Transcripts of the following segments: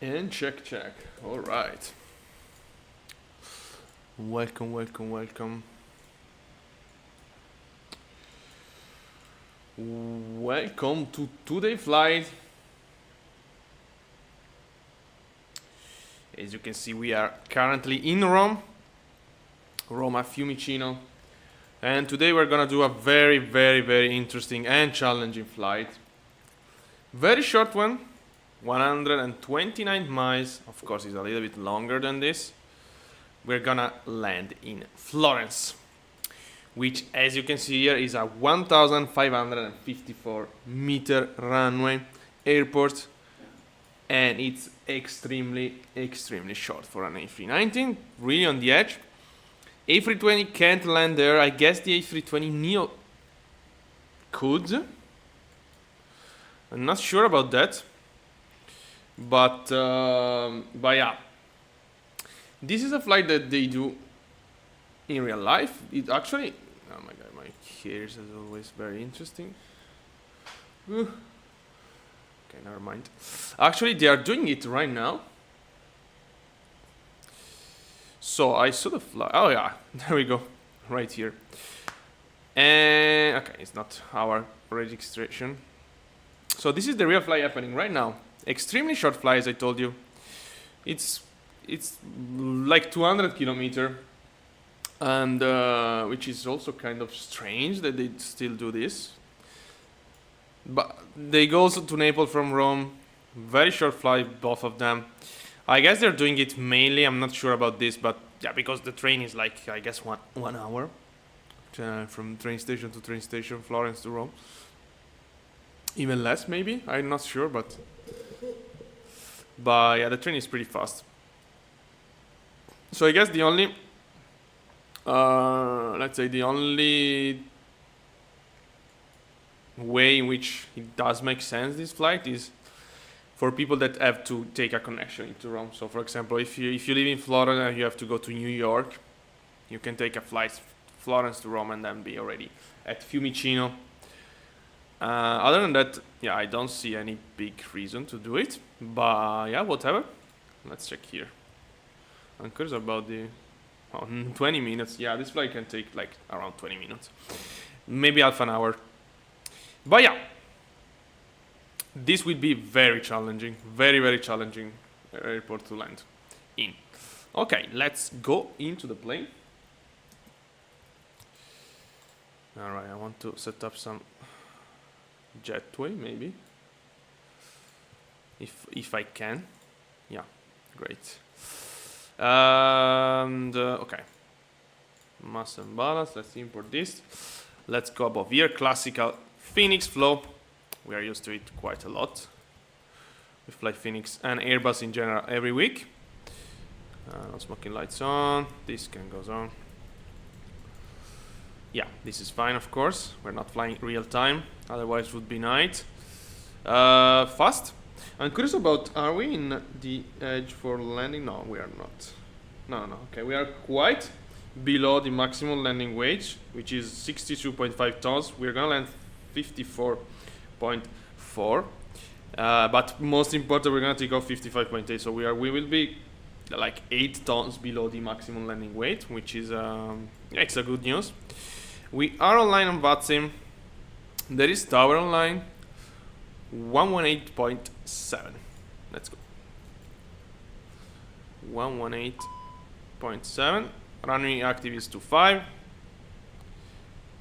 And check. All right. Welcome. Welcome to today's flight. As you can see, we are currently in Rome at Fiumicino. And today we're gonna do a very interesting and challenging flight. Very short one. 129 miles, of course it's a little bit longer than this. We're gonna land in Florence, which as you can see here is a 1554 meter runway airport, and it's extremely short for an A319, really on the edge. A320 can't land there. I guess the A320neo could. I'm not sure about that. But yeah, this is a flight that they do in real life. It actually, oh my god, my hair is always very interesting. Okay, never mind. Actually, they are doing it right now. So I saw the flight. Oh yeah, there we go, right here. And okay, it's not our registration. So this is the real flight happening right now. Extremely short flight, as I told you. It's like 200 kilometer, and which is also kind of strange that they still do this. But they go also to Naples from Rome. Very short flight, both of them. I guess they're doing it mainly. I'm not sure about this, but yeah, because the train is like, I guess one hour from train station to train station, Florence to Rome. Even less, maybe. I'm not sure, but yeah, the train is pretty fast. So I guess the only, let's say the only way in which it does make sense, this flight, is for people that have to take a connection into Rome. So for example, if you live in Florida and you have to go to New York, you can take a flight Florence to Rome and then be already at Fiumicino. Other than that, yeah, I don't see any big reason to do it, but yeah, whatever. Let's check here. I'm curious about the 20 minutes. Yeah, this flight can take like around 20 minutes, maybe half an hour. But yeah, this will be very challenging, very challenging airport to land in. Okay, let's go into the plane. All right, I want to set up some jetway, maybe, if I can. Yeah, great. And okay, mass and balance. Let's import this. Let's go above here. Classical Fenix flow. We are used to it quite a lot. We fly Fenix and Airbus in general every week. No smoking lights on. This can goes on. Yeah, this is fine, of course. We're not flying real time, otherwise it would be night. Fast. I'm curious about, are we in the edge for landing? No, we are not. No. Okay, we are quite below the maximum landing weight, which is 62.5 tons. We're gonna land 54.4. But most important, we're gonna take off 55.8. So we will be like 8 tons below the maximum landing weight, which is it's a good news. We are online on VATSIM. There is tower online. 118.7. Let's go. 118.7. Runway active is 25.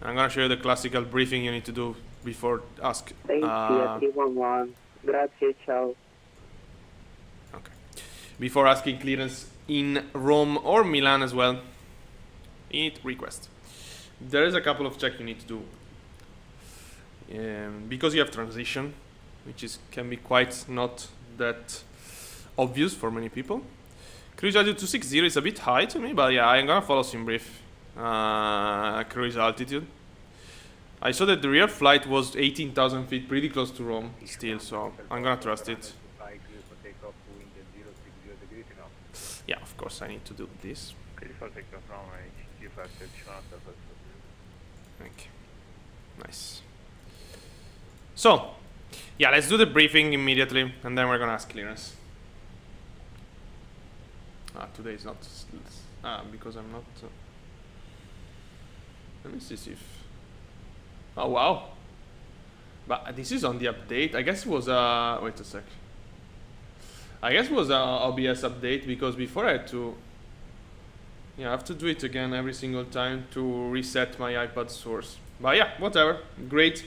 I'm gonna show you the classical briefing you need to do before ask. Thank you, 311. Grazie, ciao. Okay. Before asking clearance in Rome or Milan as well, hit request. There is a couple of checks you need to do because you have transition, which can be quite not that obvious for many people. Cruise altitude 260 is a bit high to me, but yeah, I'm gonna follow SimBrief. Cruise altitude. I saw that the real flight was 18,000 feet, pretty close to Rome still, so I'm gonna trust it. Yeah, of course I need to do this. Thank you. Nice. So, yeah, let's do the briefing immediately, and then we're gonna ask clearance. Today is not. Because I'm not. Let me see if. Oh wow! But this is on the update. I guess it was wait a sec. I guess it was a OBS update because before I had to. Yeah, I have to do it again every single time to reset my iPad source. But yeah, whatever. Great.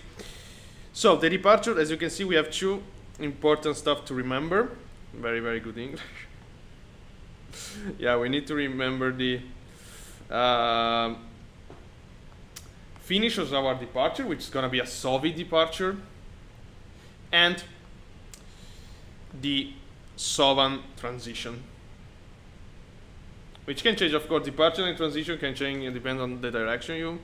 So the departure, as you can see, we have two important stuff to remember. Very, very good English. Yeah, we need to remember the finish of our departure, which is gonna be a SOVI departure, and the SOVAN transition. Which can change, of course. Departure and transition can change. It depends on the direction you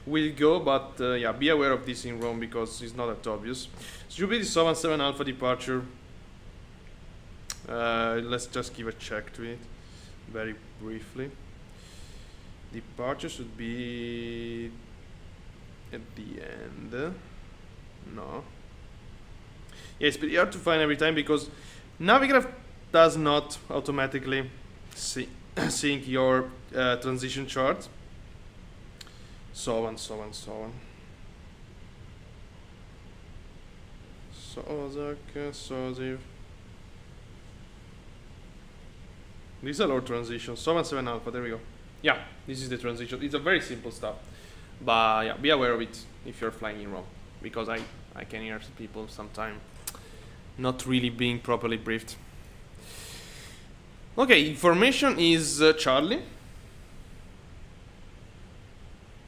will go, but yeah, be aware of this in Rome because it's not that obvious. So should be the 7 Alpha departure. Let's just give a check to it very briefly. Departure should be at the end. No. Yeah, it's pretty hard to find every time because Navigraph does not automatically sync your transition chart. So on. Sozak, Soziv. These are our transitions. 7 Alpha, there we go. Yeah, this is the transition. It's a very simple stuff. But yeah, be aware of it if you're flying in Rome. Because I can hear people sometimes not really being properly briefed. Okay, information is Charlie.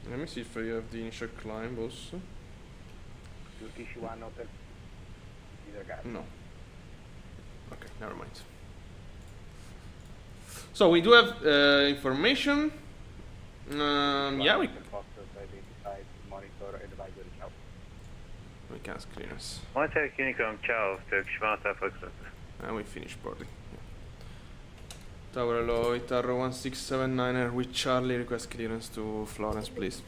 Let me see if I have the initial climb also. No. Okay, never mind. So we do have information. Yeah, we can clearance. Monitor Unicom, ciao, Turkish Malta, Foxtrot. And we finish boarding. Tower Alloy, Tarro 1679er with Charlie, request clearance to Florence, please.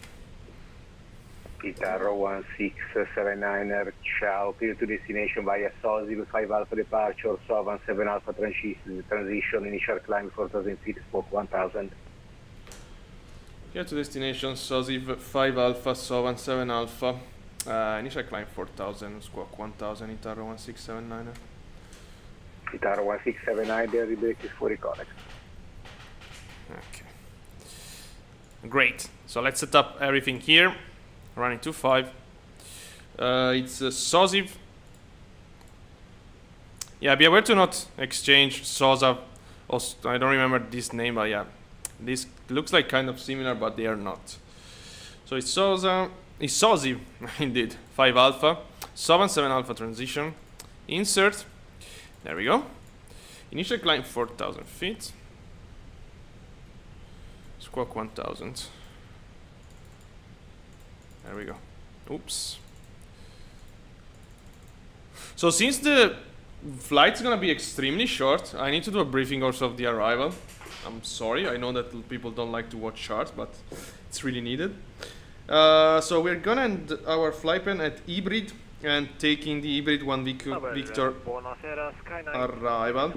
Itarro 1679er, ciao, clear to destination via SOSI, 5 Alpha departure, Sovan 7 Alpha transition, initial climb 4,000 feet, spoke 1000. Clear to destination, SOSI 5 Alpha, Sovan 7 Alpha, initial climb 4,000, squawk 1000, Itarro 1679er. Itarro 1679, the rebrake is fully correct. Okay. Great. So let's set up everything here. Running 25. It's SOSIV. Yeah, be aware to not exchange SOSAV. I don't remember this name, but yeah, this looks like kind of similar, but they are not. So it's SOSIV indeed. 5 Alpha, 7 Alpha transition. Insert. There we go. Initial climb 4,000 feet. Squawk 1000. There we go. Oops. So since the flight's gonna be extremely short, I need to do a briefing also of the arrival. I'm sorry, I know that people don't like to watch charts, but it's really needed. So we're gonna end our flight plan at Hybrid and taking the Hybrid 1 Victor arrival.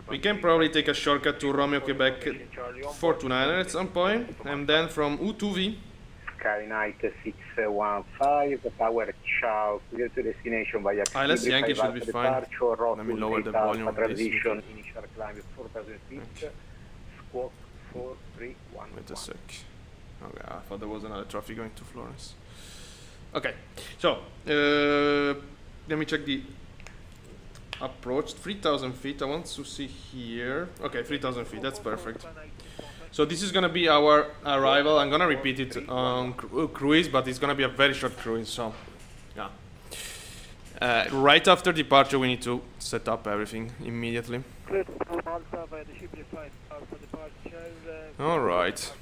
We can probably take a shortcut to Romeo Quebec 429 at some point, and then from U2V. Skynight 615, the tower, ciao, clear to destination via ILS Yankee should be fine. Let me lower the volume of this. Transition, initial climb 4,000 feet, Okay. squawk 4311. Wait a sec. Okay, I thought there was another trophy going to Florence. Okay, so let me check the approach. 3,000 feet. I want to see here. Okay, 3,000 feet. That's perfect. So this is gonna be our arrival. I'm gonna repeat it on cruise, but it's gonna be a very short cruise. So, yeah. Right after departure, we need to set up everything immediately. All right.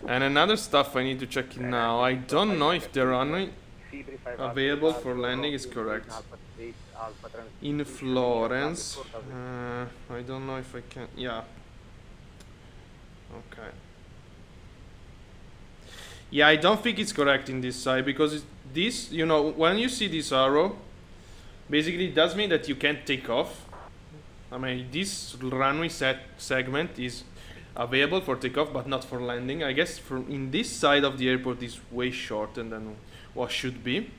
And another stuff I need to check now. I don't know if the runway available for landing is correct. In Florence, I don't know if I can. Yeah. Okay. Yeah, I don't think it's correct in this side because this, you know, when you see this arrow, basically it does mean that you can't take off. I mean, this runway segment is available for takeoff, but not for landing. I guess in this side of the airport is way shorter than what should be.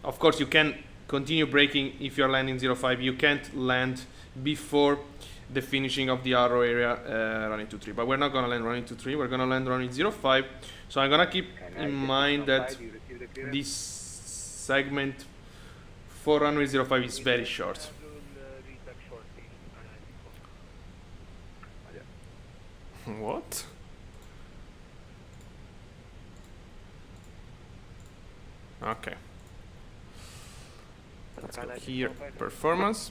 Of course, you can continue braking if you're landing 05. You can't land before the finishing of the arrow area running 23. But we're not gonna land running 23. We're gonna land running 05. So I'm gonna keep in mind that this segment for runway 05 is very short. What? Okay. Let's go here. Performance.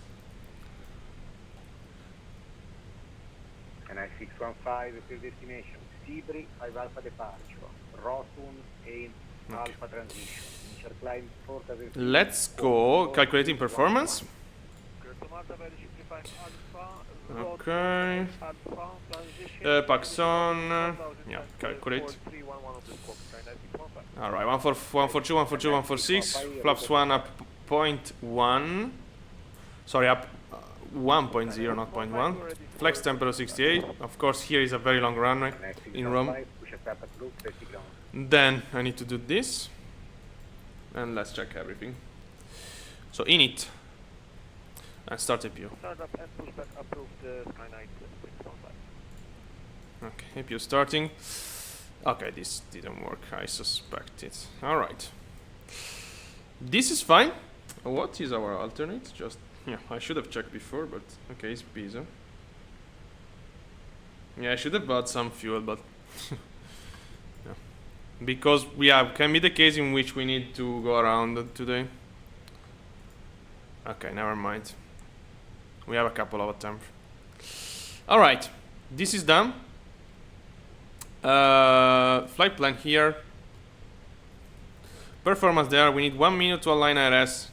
And I-615 to destination. Sibri, 5 Alpha departure. Rotun, 8 Alpha transition. Initial climb 4000 feet. Let's go. Calculating performance. Okay. Paxon. Yeah, calculate. Alright, 142, 142, 146. Flaps 1 up 0.1. Sorry, up 1.0, not 0.1. Flex temperature 68. Of course, here is a very long runway in Rome. Then I need to do this. And let's check everything. So init. And start APU. Okay, APU starting. Okay, this didn't work. I suspect it. Alright. This is fine. What is our alternate? Just, yeah, I should have checked before, but okay, it's Pisa. Yeah, I should have bought some fuel, but yeah. Because can be the case in which we need to go around today. Okay, never mind. We have a couple of attempts. Alright, this is done. Flight plan here. Performance there. We need 1 minute to align IRS.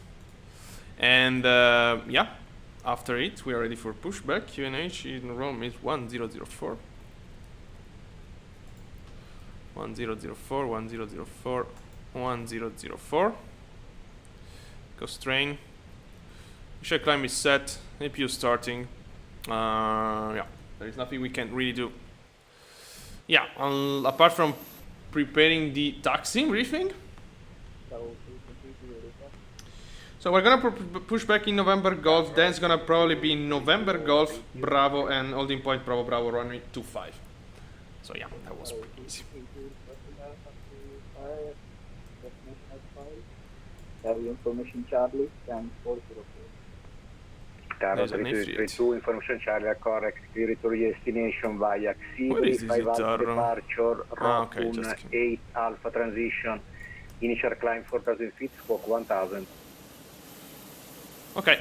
And yeah, after it, we are ready for pushback. QNH in Rome is 1004. 1004, 1004, 1004. Constraint. Initial climb is set. APU starting. Yeah, there is nothing we can really do. Yeah, apart from preparing the taxi briefing. So we're gonna push back in November Golf. Then it's gonna probably be November Golf, Bravo, and holding point Bravo Bravo runway 25. So yeah, that was pretty easy. Have information Charlie and 404. Taro 32, information Charlie, correct. Clear to destination via Sibri, 5 Alpha departure, Rotun, 8 Alpha transition, initial climb 4000 feet, squawk 1000. Okay.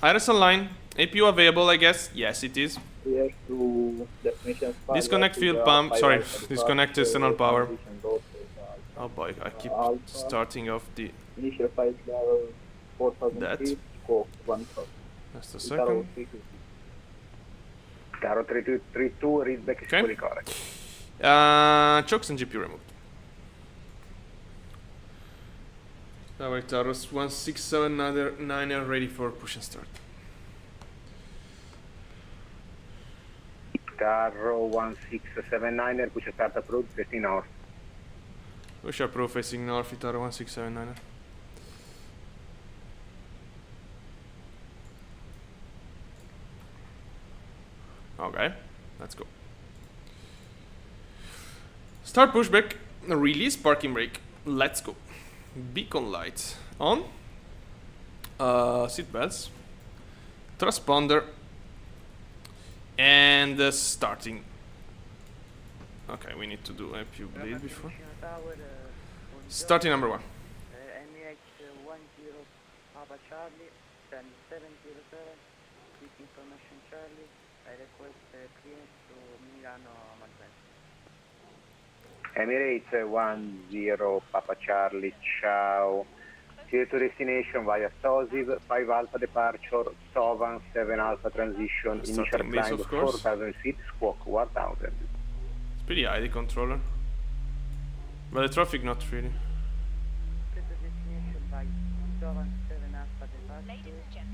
Iris online. APU available, I guess. Yes, it is. Here to destination Disconnect fuel pump. Sorry, disconnect external power. Oh boy, I keep starting off the. Initial flight level 4000 feet, squawk 1000. Just a second. Taro 32, readback is fully correct. Chokes and GPU removed. Tower Taurus 1679 are ready for push and start. Taro 1679, push and start approved, facing north. Push approved facing north, Taro 1679. Okay, let's go. Start pushback, release parking brake. Let's go. Beacon lights on. Seat belts. Transponder. And starting. Okay, we need to do a few bleed before. Starting number 1. MH 10 Papa Charlie, 707, quick information Charlie, I request clearance to Milano Malpensa. Emirates 10 Papa Charlie, ciao. Clear to destination via Sosiv, 5 Alpha departure, Sovan, 7 Alpha transition, initial climb 4000 feet, squawk 1000. It's pretty high, the controller. But the traffic not really. Clear to destination by Sovan, 7 Alpha departure. departure.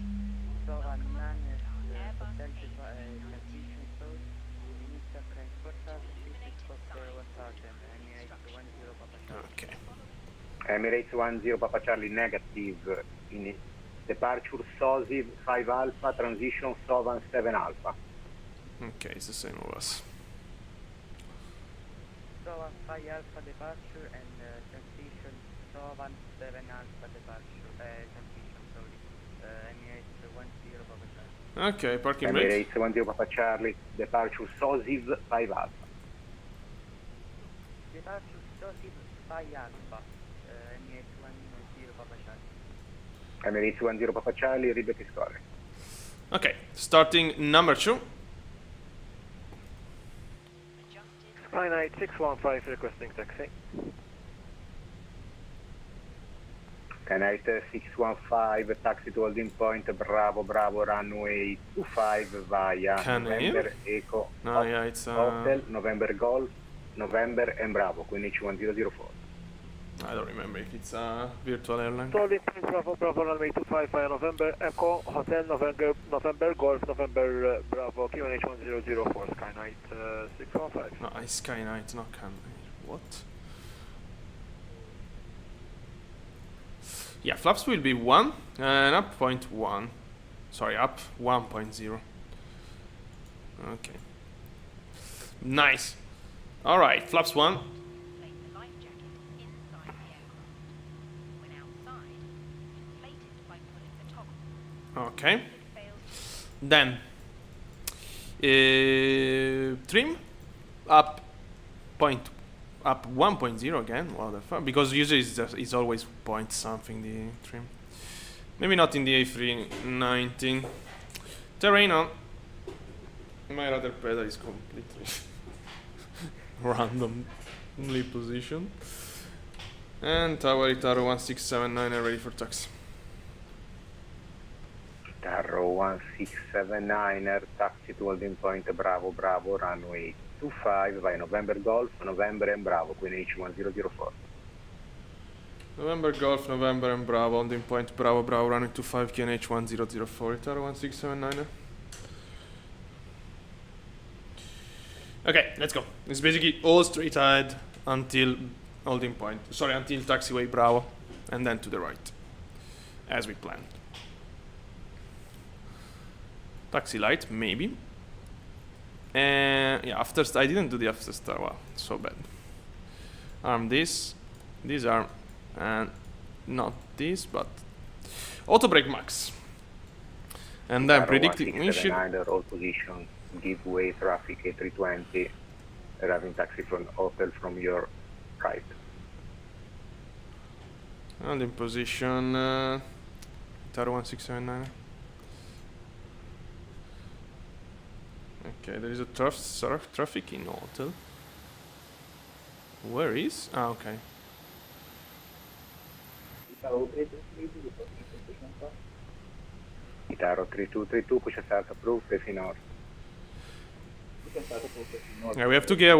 Trova Nanes Hotel Transition South. Inizia transport services for Western Emirates 10 Papa Charlie. Okay. Emirates 10 Papa Charlie negative. In departure SOSIV 5 Alpha, transition SOVAN 7 Alpha. Okay, it's the same of us. Sovan 5 Alpha departure and transition Sovan 7 Alpha departure. Transition, sorry. Emirates 10 Papa Charlie. Okay, parking brake. Emirates 10 Papa Charlie, departure SOSIV 5 Alpha. Departure SOSIV 5 Alpha. Emirates 10 Papa Charlie. Emirates 10 Papa Charlie, readback is correct. Okay, starting number 2. Skynight 615 requesting taxi. Skynight 615, taxi to holding point, Bravo, Bravo, runway 25 via Can November, Echo, No, yeah, it's Hotel, November Golf, November and Bravo, quindi H1004. I don't remember if it's a virtual airline. Holding point Bravo, Bravo, runway 25 via November, Echo, Hotel, November Golf, November Bravo, QNH1004, Skynight 615. No, it's Skynight, not Can. What? Yeah, flaps will be 1 and up 0.1. Sorry, up 1.0. Okay. Nice. Alright, flaps 1. Place the life jacket inside the aircraft. When outside, inflate it by pulling the toggle. Okay. If it fails, Then trim up 1.0 again. What the fuck? Because usually it's always point something the trim. Maybe not in the A319. Terrain on. My rudder pedal is completely randomly positioned. And tower Itaro 1679 are ready for taxi. Tarro 1679er, taxi to holding point, Bravo, Bravo, runway 25 via November Golf, November and Bravo, quindi H1004. November Golf, November and Bravo, on the point Bravo, Bravo, running to 5 QNH 1004, Itaro 1679. Okay, let's go. It's basically all straight ahead until holding point. Sorry, until taxiway Bravo, and then to the right, as we planned. Taxi light, maybe. And yeah, after I didn't do the after star. Wow, so bad. Arm this arm, and not this, but auto brake max. And then predicting windshield. All positions, give way traffic A320, arriving taxi from hotel from your right. And in position, Taro 1679. Okay, there is a traffic in hotel. Where is? Ah, okay. Itaro 3232, push start approved, facing north. Yeah, we have to give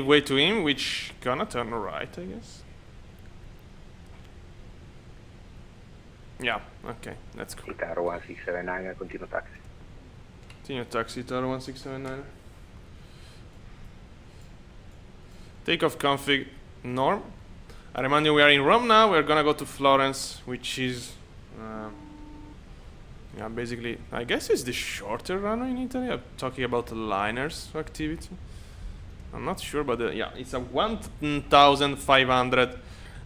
way to him, which gonna turn right, I guess. Yeah, okay, let's go. Itaro 1679, continue taxi. Continue taxi, Taro 1679. Takeoff config norm. I remind you we are in Rome now. We're gonna go to Florence, which is yeah, basically I guess it's the shorter runway in Italy. I'm talking about the liners activity. I'm not sure, but yeah, it's a 1,500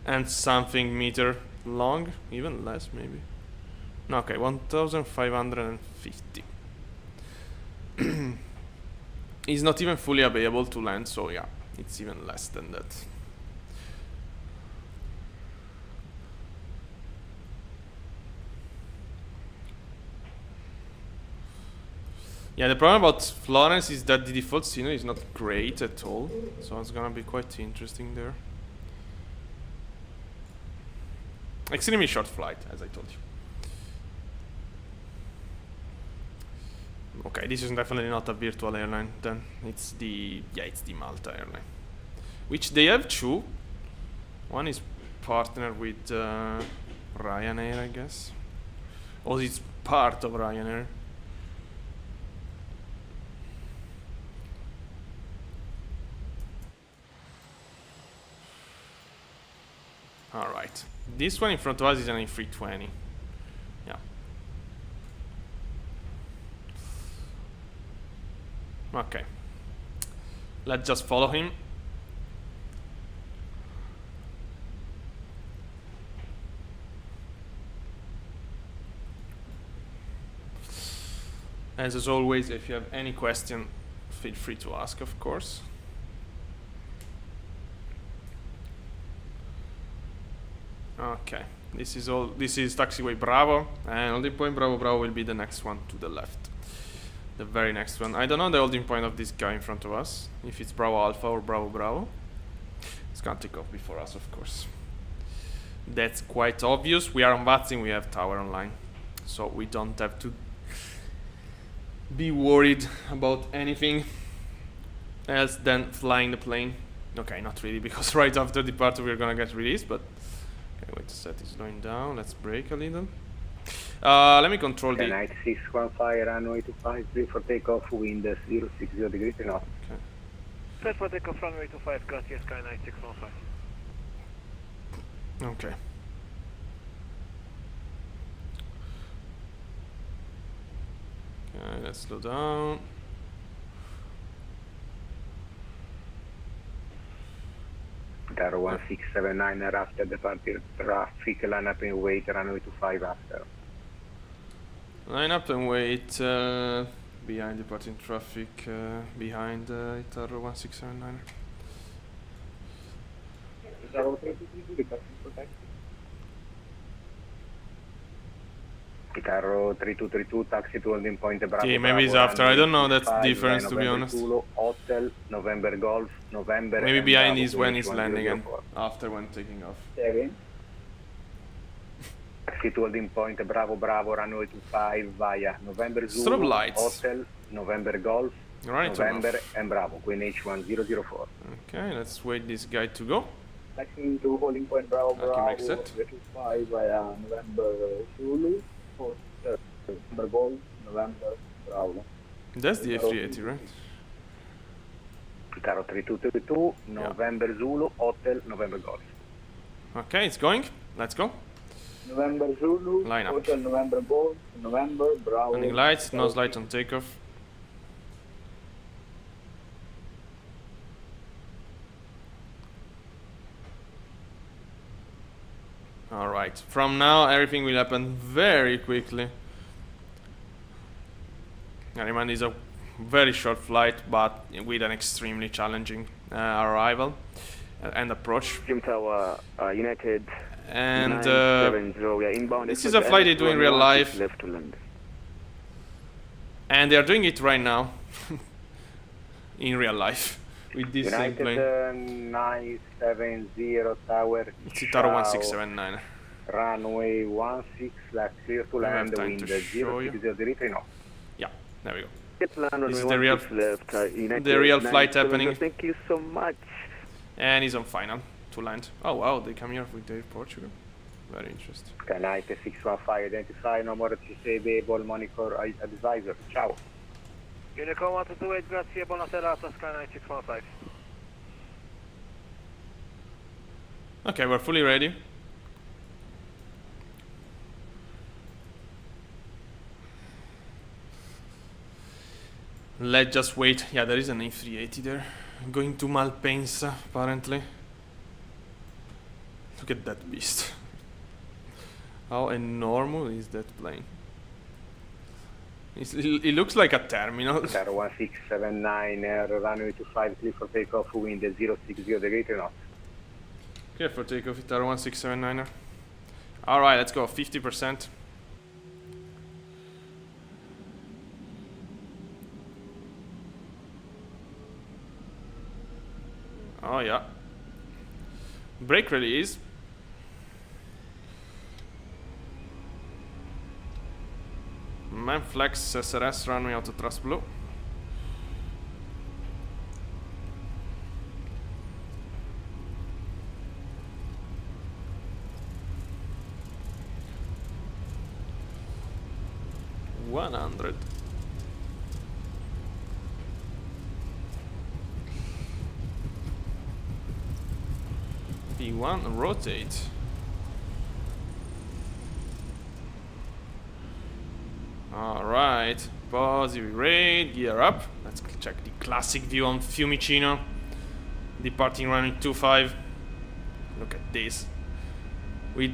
and something meter long, even less maybe. No, okay, 1,550. It's not even fully available to land, so yeah, it's even less than that. Yeah, the problem about Florence is that the default scenery is not great at all, so it's gonna be quite interesting there. Extremely short flight, as I told you. Okay, this is definitely not a virtual airline. Then it's the Malta airline, which they have two. One is partnered with Ryanair, I guess. Or it's part of Ryanair. Alright. This one in front of us is an A320. Yeah. Okay. Let's just follow him. As always, if you have any question, feel free to ask, of course. Okay, this is all. This is taxiway Bravo, and holding point Bravo Bravo will be the next one to the left, the very next one. I don't know the holding point of this guy in front of us, if it's Bravo Alpha or Bravo Bravo. It's gonna take off before us, of course. That's quite obvious. We are on VATSIM, we have tower online, so we don't have to be worried about anything else than flying the plane. Okay, not really, because right after departure we're gonna get released, but okay, wait, the set is slowing down. Let's brake a little. Let me control the... Night 615, runway 25, clear for takeoff, wind 060 degrees knot. Okay. Clear for takeoff, runway 25, gracias, Sky 9615. Okay. Okay, let's slow down. Tower 1679 after departure, traffic, line up and wait, runway 25 after. Line up and wait behind departing traffic, behind Tower 1679. Guitarro 3232, taxi to holding point Bravo. Okay, maybe it's after. I don't know. That's the difference, to be honest. Hotel, November Golf, November. Maybe behind is when he's landing and after when taking off. Taxi to holding point Bravo Bravo, runway 25 via November Zulu, Strobe lights. Hotel, November Golf, Right, November and Bravo, Queen H1004. Okay, let's wait this guy to go. Taxiing to holding point Bravo Okay, Bravo, makes it. 25 via November Zulu, November Golf, November Bravo. That's the A380, right? Guitarro 3232, November Zulu, Hotel, November Golf. Okay, it's going. Let's go. November Zulu, Line up. Hotel November Golf, November Bravo. Running lights, nose light on takeoff. Alright, from now everything will happen very quickly. I remind it's a very short flight, but with an extremely challenging arrival and approach. Jim Tower, United. And 970, we are inbound. this is a flight they do in real life, left to land. and they are doing it right now in real life with this same United plane. 970 Tower. It's Itaro 1679. Runway 16, clear to I have land, time wind to show you. 060 degrees knot. Yeah, there we go. Get land This is runway the real 16 left, United the real flight 970. happening. Thank you so much. And he's on final to land. Oh wow, they come here with their Portugal. Very interesting. Night 615, identify number available, monitor advisor. Ciao. Unicom 128, grazie, buona serata, Sky 9615. Okay, we're fully ready. Let's just wait. Yeah, there is an A380 there. Going to Malpensa, apparently. Look at that beast. How enormous is that plane? It looks like a terminal. Tower 1679, runway 25, clear for takeoff, wind 060 degrees knot. Okay, for takeoff, Itaro 1679er. Alright, let's go. 50%. Oh yeah. Brake release. Manflex SRS runway auto thrust blue. 100. P1 rotate. Alright, positive grade, gear up. Let's check the classic view on Fiumicino. Departing runway 25. Look at this. With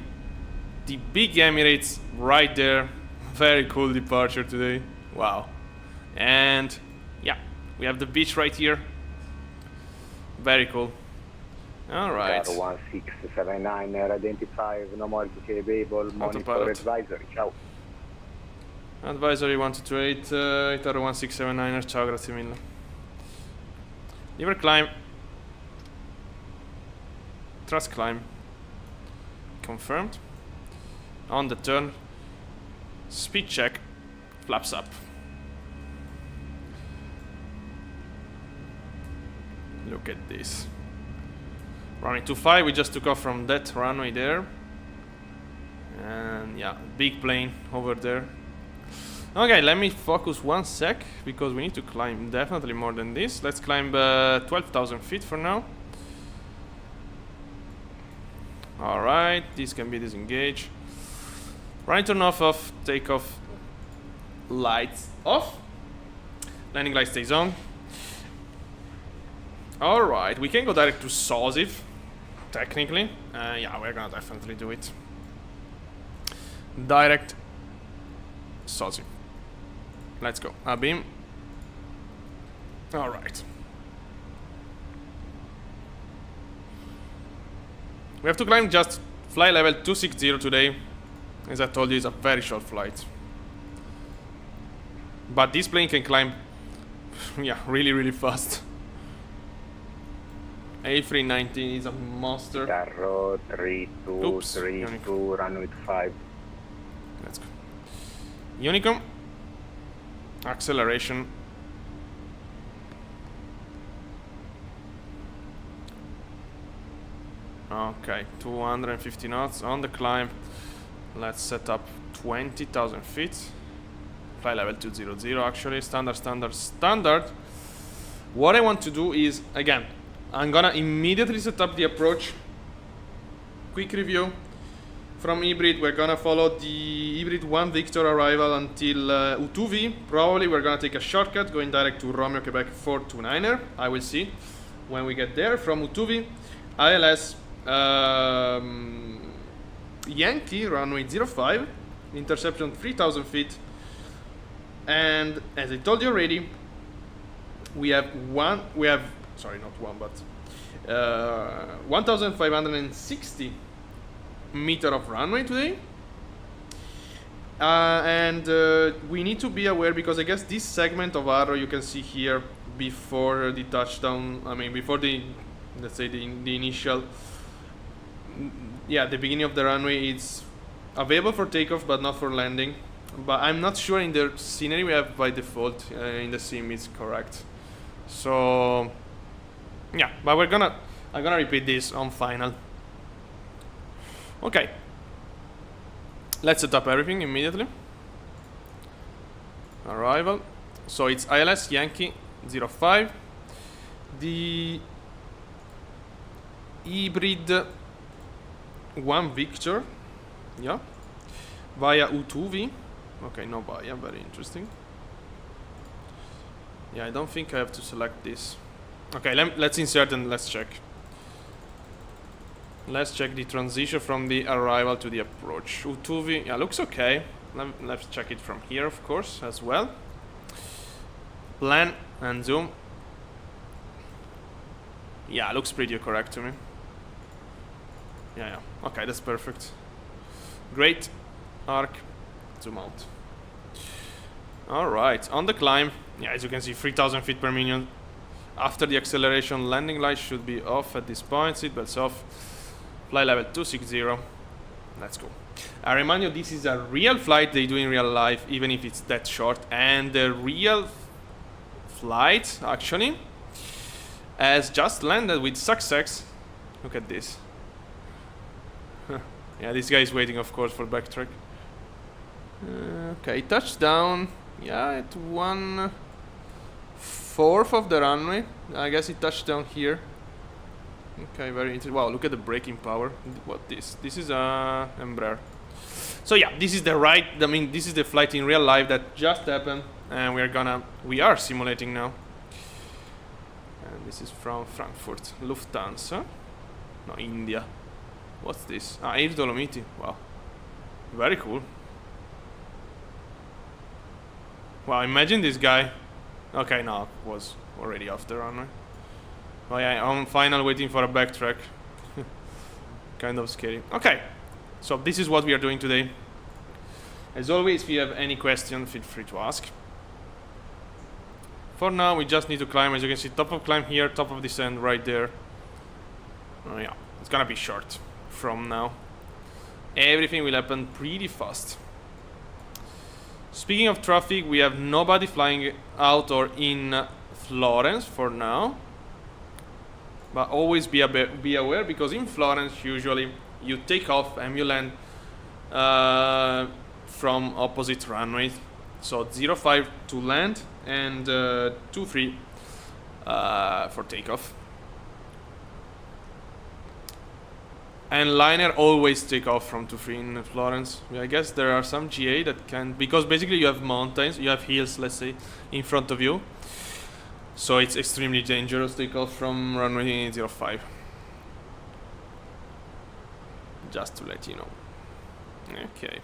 the big Emirates right there. Very cool departure today. Wow. And yeah, we have the beach right here. Very cool. Alright. 1679, identify, no more available, monitor advisory, ciao. Advisory 1228, Itaro 1679, ciao, grazie mille. Lever climb. Thrust climb. Confirmed. On the turn. Speed check. Flaps up. Look at this. Runway 25, we just took off from that runway there. And yeah, big plane over there. Okay, let me focus 1 sec, because we need to climb definitely more than this. Let's climb 12,000 feet for now. Alright, this can be disengaged. Right turn off, takeoff, lights off. Landing light stays on. Alright, we can go direct to Sosiv, technically. Yeah, we're gonna definitely do it. Direct Sosiv. Let's go. Abeam. Alright. We have to climb just flight level 260 today. As I told you, it's a very short flight. But this plane can climb, yeah, really, really fast. A319 is a monster. Carro 3232, runway 25. Let's go. Unicom. Acceleration. Okay, 250 knots on the climb. Let's set up 20,000 feet. Flight level 200 actually. Standard. What I want to do is, again, I'm gonna immediately set up the approach. Quick review. From Hybrid, we're gonna follow the Hybrid 1 Victor arrival until U2V. Probably we're gonna take a shortcut going direct to Romeo Quebec 429er. I will see when we get there. From U2V, ILS Yankee runway 05, interception 3,000 feet. And as I told you already, we have 1,560 meter of runway today. And we need to be aware, because I guess this segment of arrow you can see here before the touchdown, before the, let's say the initial, yeah, the beginning of the runway, it's available for takeoff but not for landing. But I'm not sure in the scenery we have by default in the sim it's correct. So yeah, but I'm gonna repeat this on final. Okay, let's set up everything immediately. Arrival. So it's ILS Yankee 05. The Hybrid 1 Victor. Yeah. Via U2V. Okay, no via, very interesting. Yeah, I don't think I have to select this. Okay, let's insert and let's check. Let's check the transition from the arrival to the approach. U2V, yeah, looks okay. Let's check it from here, of course, as well. Plan and zoom. Yeah, looks pretty correct to me. Yeah. Okay, that's perfect. Great. Arc. Zoom out. Alright, on the climb, yeah, as you can see, 3,000 feet per minute. After the acceleration, landing lights should be off at this point, seatbelts off. Flight level 260. Let's go. I remind you, this is a real flight they do in real life, even if it's that short. And the real flight, actually, has just landed with success. Look at this. Yeah, this guy is waiting, of course, for backtrack. Okay, touchdown. Yeah, at 1/4 of the runway. I guess it touched down here. Okay, very interesting. Wow, look at the braking power. What this? This is a Embraer. So yeah, this is the right. I mean, this is the flight in real life that just happened, and we are simulating now. And this is from Frankfurt, Lufthansa. No, India. What's this? Ah, Air Dolomiti. Wow, very cool. Wow, imagine this guy. Okay, no, was already off the runway. Oh yeah, on final waiting for a backtrack. Kind of scary. Okay, so this is what we are doing today. As always, if you have any question, feel free to ask. For now, we just need to climb. As you can see, top of climb here, top of descent right there. Oh yeah, it's gonna be short from now. Everything will happen pretty fast. Speaking of traffic, we have nobody flying out or in Florence for now. But always be aware, because in Florence usually you take off and you land from opposite runway. So 05 to land and 23 for takeoff. And liner always take off from 23 in Florence. I guess there are some GA that can, because basically you have mountains, you have hills, let's say, in front of you. So it's extremely dangerous to take off from runway 05. Just to let you know. Okay.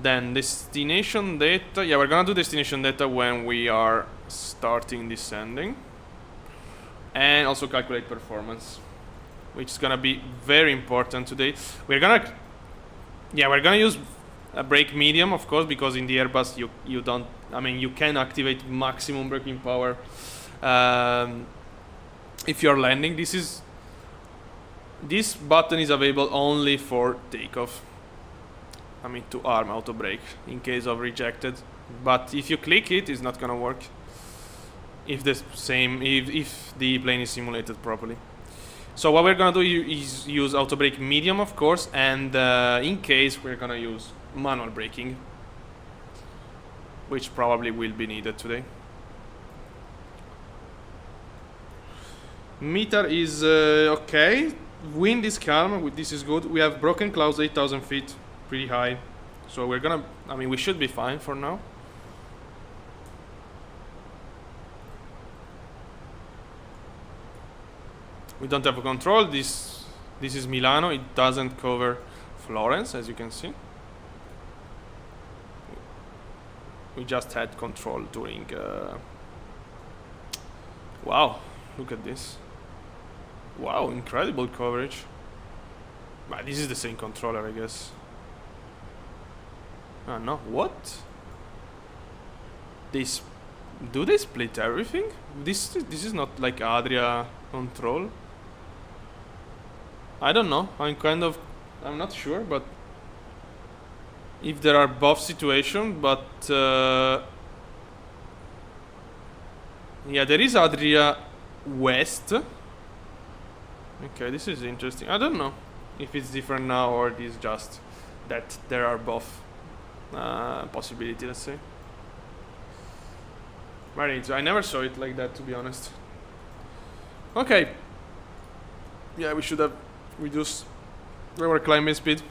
Then destination data. Yeah, we're gonna do destination data when we are starting descending. And also calculate performance, which is gonna be very important today. We're gonna use a brake medium, of course, because in the Airbus you don't. I mean, you can activate maximum braking power if you're landing. This button is available only for takeoff. I mean, to arm auto brake in case of rejected. But if you click it, it's not gonna work. If the plane is simulated properly. So what we're gonna do is use auto brake medium, of course, and in case we're gonna use manual braking, which probably will be needed today. Meter is okay. Wind is calm. This is good. We have broken clouds 8,000 feet, pretty high. So we're gonna. I mean, we should be fine for now. We don't have a control. This is Milano. It doesn't cover Florence, as you can see. We just had control during. Wow, look at this. Wow, incredible coverage. But this is the same controller, I guess. Ah, no, what? Do they split everything? This is not like Adria control. I don't know. I'm not sure, but if there are both situations, but yeah, there is Adria West. Okay, this is interesting. I don't know if it's different now or it is just that there are both possibilities, let's say. Very interesting. I never saw it like that, to be honest. Okay. Yeah, we should have reduced our climbing speed.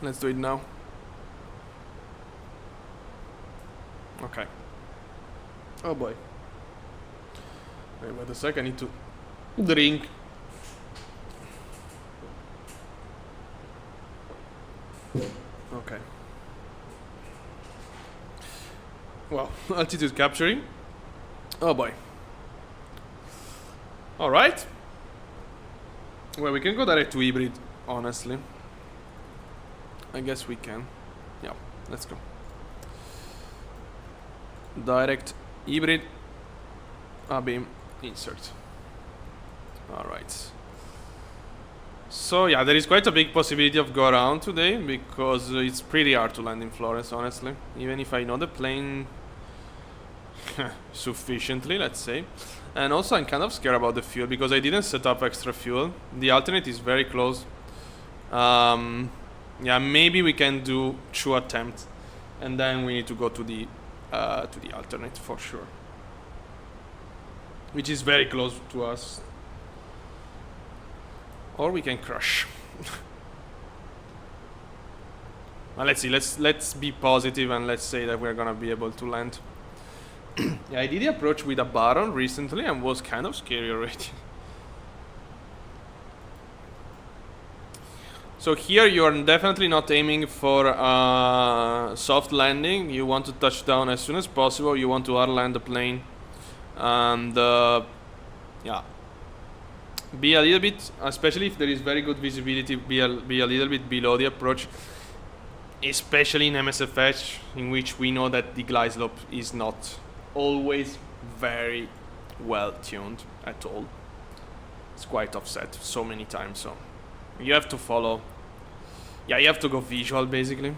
Let's do it now. Okay. Oh boy. Wait a sec, I need to drink. Okay. Well, altitude capturing. Oh boy. Alright. Well, we can go direct to hybrid, honestly. I guess we can. Yeah, let's go. Direct hybrid. Beam insert. Alright. So yeah, there is quite a big possibility of go around today because it's pretty hard to land in Florence, honestly. Even if I know the plane, sufficiently, let's say. And also I'm kind of scared about the fuel because I didn't set up extra fuel. The alternate is very close. Yeah, maybe we can do 2 attempts, and then we need to go to the alternate for sure, which is very close to us. Or we can crash. Well, let's see. Let's be positive and let's say that we're gonna be able to land. Yeah, I did the approach with a Baron recently and was kind of scary already. So here you are definitely not aiming for soft landing. You want to touch down as soon as possible. You want to land the plane, and yeah, be a little bit, especially if there is very good visibility, be a little bit below the approach, especially in MSFH, in which we know that the glide slope is not always very well tuned at all. It's quite offset so many times, so you have to follow. Yeah, you have to go visual basically.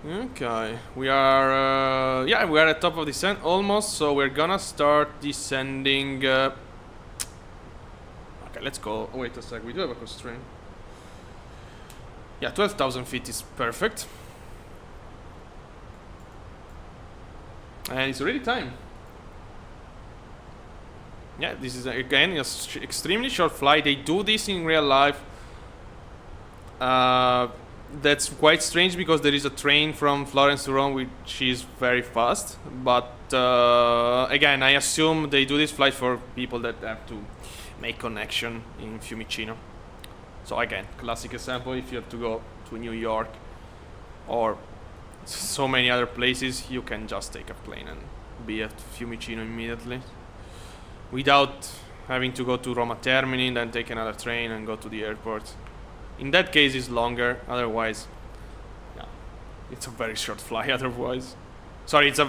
Okay, we are yeah, we are at top of descent almost, so we're gonna start descending. Okay, let's go. Oh, wait a sec, we do have a constraint. Yeah, 12,000 feet is perfect. And it's already time. Yeah, this is again an extremely short flight. They do this in real life. That's quite strange because there is a train from Florence to Rome which is very fast. But again, I assume they do this flight for people that have to make connection in Fiumicino. So again, classic example, if you have to go to New York or so many other places, you can just take a plane and be at Fiumicino immediately, without having to go to Roma Termini, then take another train and go to the airport. In that case it's longer, otherwise, yeah, it's a very short flight otherwise. Sorry, it's a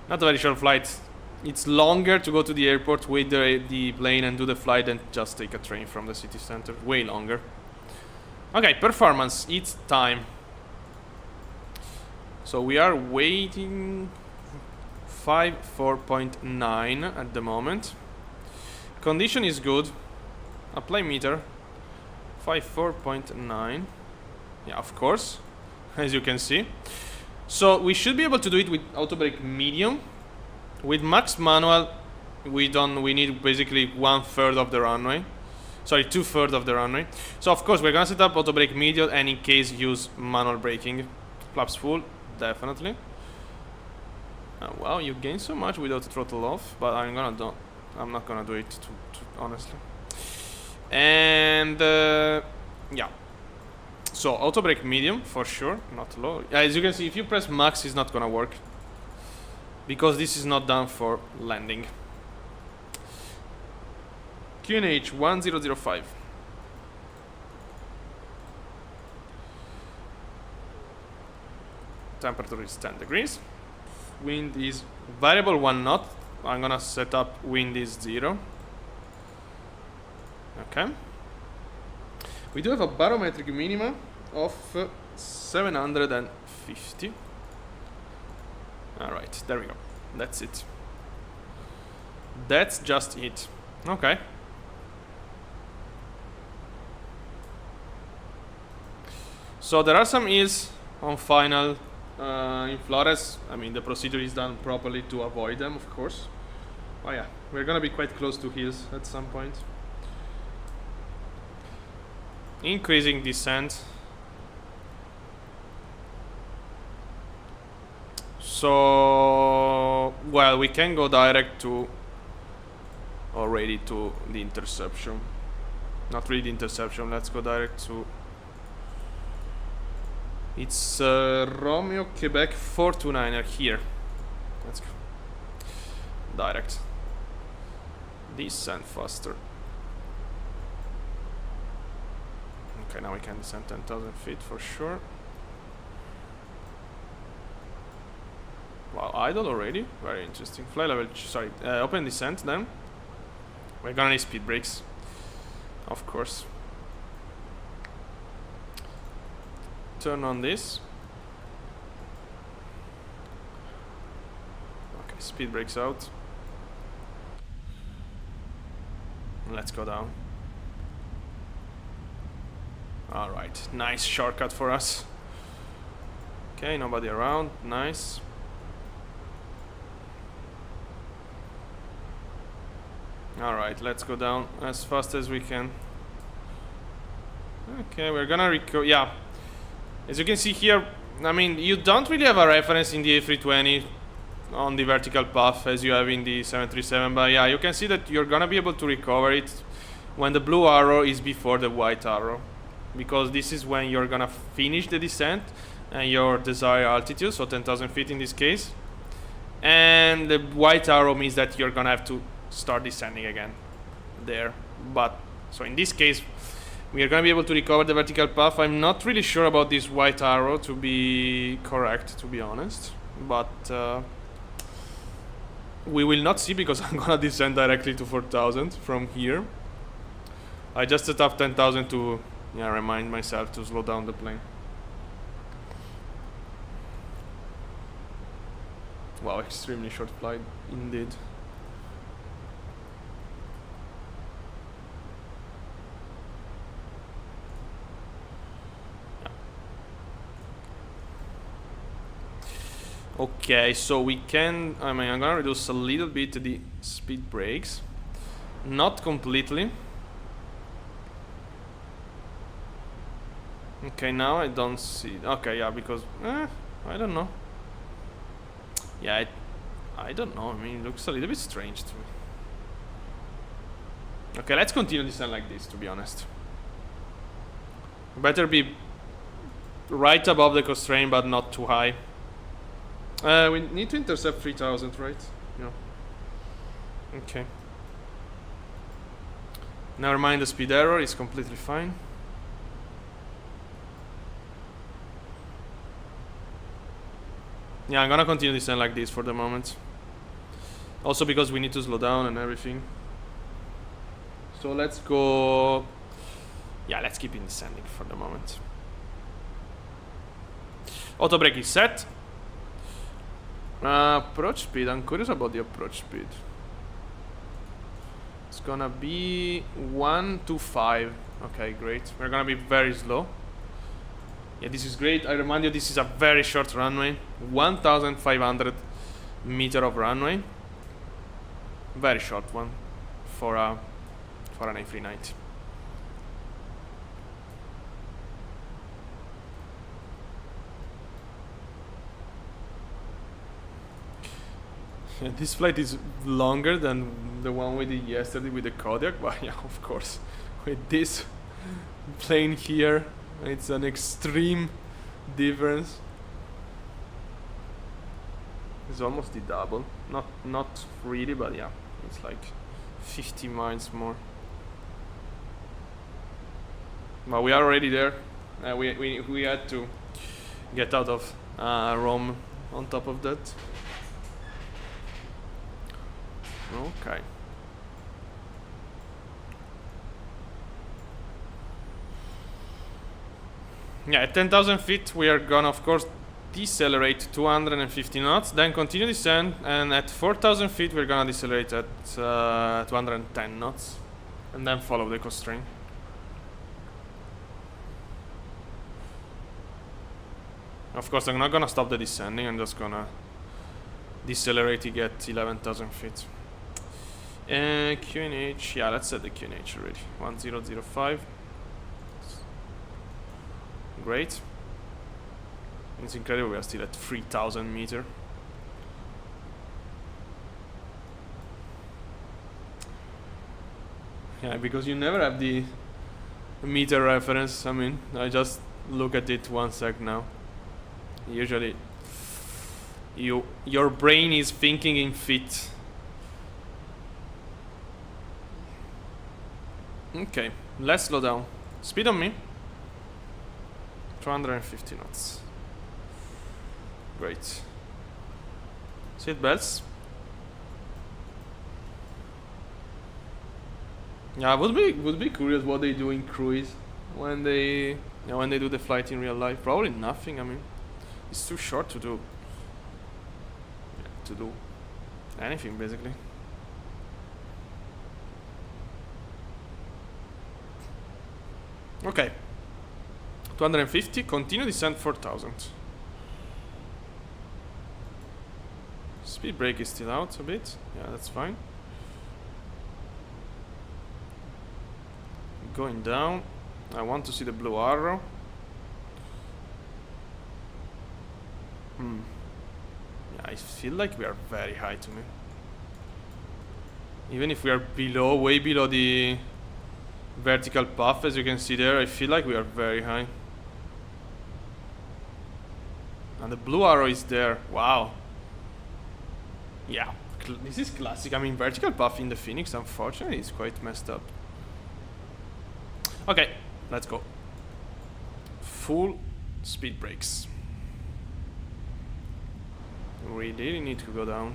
not a very short flight. It's longer to go to the airport with the plane and do the flight than just take a train from the city center. Way longer. Okay, performance, it's time. So we are waiting 4.9 at the moment. Condition is good. Apply meter 4.9. Yeah, of course, as you can see. So we should be able to do it with auto brake medium. With max manual, we need basically 1/3 of the runway. Sorry, 2/3 of the runway. So of course we're gonna set up auto brake medium, and in case use manual braking. Flaps full, definitely. Wow, you gain so much without throttle off, but I'm not gonna do it honestly. And yeah, so auto brake medium for sure, not low. As you can see, if you press max, it's not gonna work because this is not done for landing. QNH 1005. Temperature is 10 degrees. Wind is variable 1 knot. I'm gonna set up wind is 0. Okay. We do have a barometric minima of 750. Alright, there we go. That's it. That's just it. Okay. So there are some hills on final in Flores. I mean, the procedure is done properly to avoid them, of course. Oh yeah, we're gonna be quite close to hills at some point. Increasing descent. So, well, we can go direct to already to the interception. Not really the interception, let's go direct to... It's Romeo Quebec 429er here. Let's go. Direct. Descend faster. Okay, now we can descend 10,000 feet for sure. Wow, idle already? Very interesting. Fly level, sorry, open descent then. We're gonna need speed brakes, of course. Turn on this. speed brakes out. Let's go down. Alright, nice shortcut for us. Okay, nobody around, nice. Alright, let's go down as fast as we can. Okay, we're gonna yeah. As you can see here, I mean, you don't really have a reference in the A320 on the vertical path as you have in the 737, but yeah, you can see that you're gonna be able to recover it when the blue arrow is before the white arrow, because this is when you're gonna finish the descent and your desired altitude, so 10,000 feet in this case, and the white arrow means that you're gonna have to start descending again there. But so in this case we are gonna be able to recover the vertical path. I'm not really sure about this white arrow to be correct, to be honest, but we will not see because I'm gonna descend directly to 4,000 from here. I just set up 10,000 to remind myself to slow down the plane. Wow, extremely short flight indeed. Okay, so we can, I mean, I'm gonna reduce a little bit the speed brakes, not completely. Okay, now I don't see, okay, yeah, because, I don't know. Yeah, I don't know, I mean, it looks a little bit strange to me. Okay, let's continue descent like this, to be honest. Better be right above the constraint, but not too high. We need to intercept 3,000, right? Yeah. Okay. Never mind the speed error, it's completely fine. Yeah, I'm gonna continue descent like this for the moment. Also because we need to slow down and everything. So let's go... Yeah, let's keep in descending for the moment. Auto brake is set. Approach speed, I'm curious about the approach speed. It's gonna be 125. Okay, great. We're gonna be very slow. Yeah, this is great. I remind you, this is a very short runway. 1,500 meter of runway. Very short one for an A319. Yeah, this flight is longer than the one we did yesterday with the Kodiak, but yeah, of course, with this plane here, it's an extreme difference. It's almost the double. Not really, but yeah, it's like 50 miles more. But we are already there. We had to get out of Rome on top of that. Okay. Yeah, at 10,000 feet we are gonna of course decelerate 250 knots, then continue descent, and at 4,000 feet we're gonna decelerate at 210 knots, and then follow the constraint. Of course I'm not gonna stop the descending, I'm just gonna decelerate to get 11,000 feet. QNH, yeah, let's set the QNH already. 1005. Great. It's incredible, we are still at 3,000 meter. Yeah, because you never have the meter reference. I mean, I just look at it 1 sec now. Usually, your brain is thinking in feet. Okay, let's slow down. Speed on me. 250 knots. Great. Seat belts. Yeah, would be curious what they do in cruise when they do the flight in real life. Probably nothing. I mean, it's too short to do. Yeah, Anything basically. Okay. 250, continue descent 4000. Speed brake is still out a bit. Yeah, that's fine. Going down. I want to see the blue arrow. Yeah, I feel like we are very high to me. Even if we are below, way below the vertical path, as you can see there, I feel like we are very high. And the blue arrow is there. Wow. Yeah, this is classic. I mean, vertical path in the Phoenix, unfortunately, is quite messed up. Okay, let's go. Full speed brakes. We really need to go down.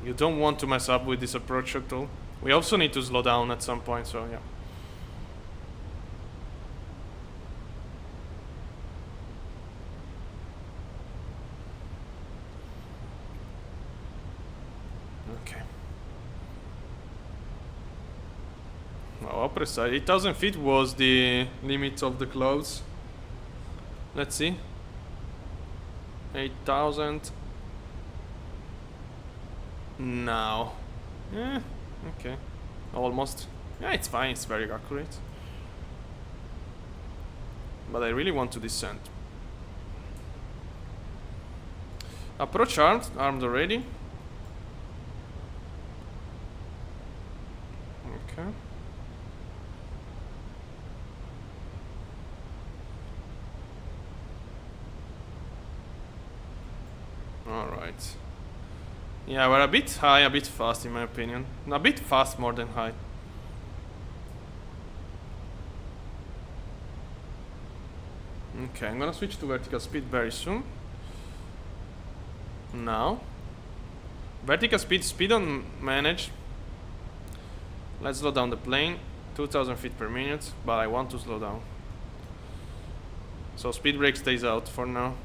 You don't want to mess up with this approach at all. We also need to slow down at some point, so yeah. Okay. Oh, precise. 8,000 feet was the limit of the clouds. Let's see. 8,000. Now. Yeah, okay. Almost. Yeah, it's fine. It's very accurate. But I really want to descend. Approach armed. Armed already. Okay. Alright. Yeah, we're a bit high, a bit fast in my opinion. A bit fast more than high. Okay, I'm gonna switch to vertical speed very soon. Now. Vertical speed, speed on manage. Let's slow down the plane. 2,000 feet per minute, but I want to slow down. So speed brake stays out for now.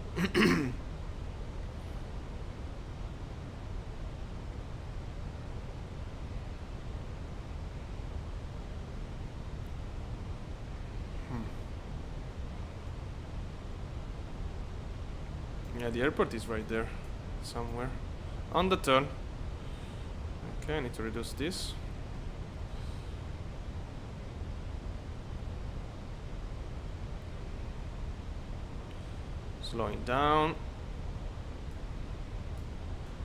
Yeah, the airport is right there, somewhere. On the turn. Okay, I need to reduce this. Slowing down.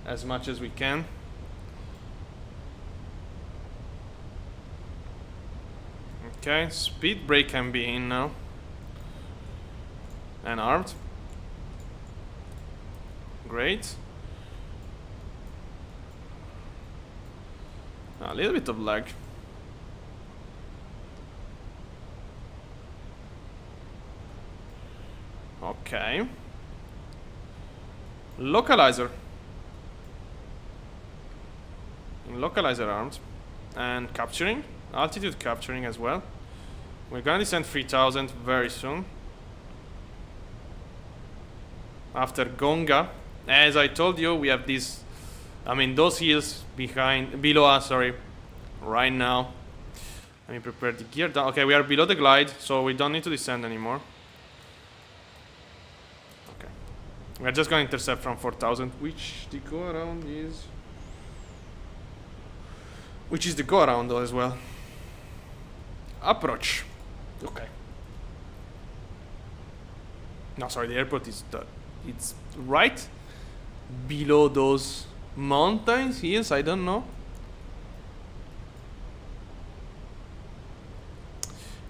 As much as we can. Okay, speed brake can be in now. And armed. Great. A little bit of lag. Okay. Localizer. Localizer armed. And capturing. Altitude capturing as well. We're gonna descend 3,000 very soon. After Gonga. As I told you, we have these, I mean, those hills below us, sorry, right now. Let me prepare the gear down. Okay, we are below the glide, so we don't need to descend anymore. Okay. We're just going to intercept from 4,000, which the go around is. Which is the go around though as well. Approach. Okay. No, sorry, the airport is it's right below those mountains, hills, I don't know.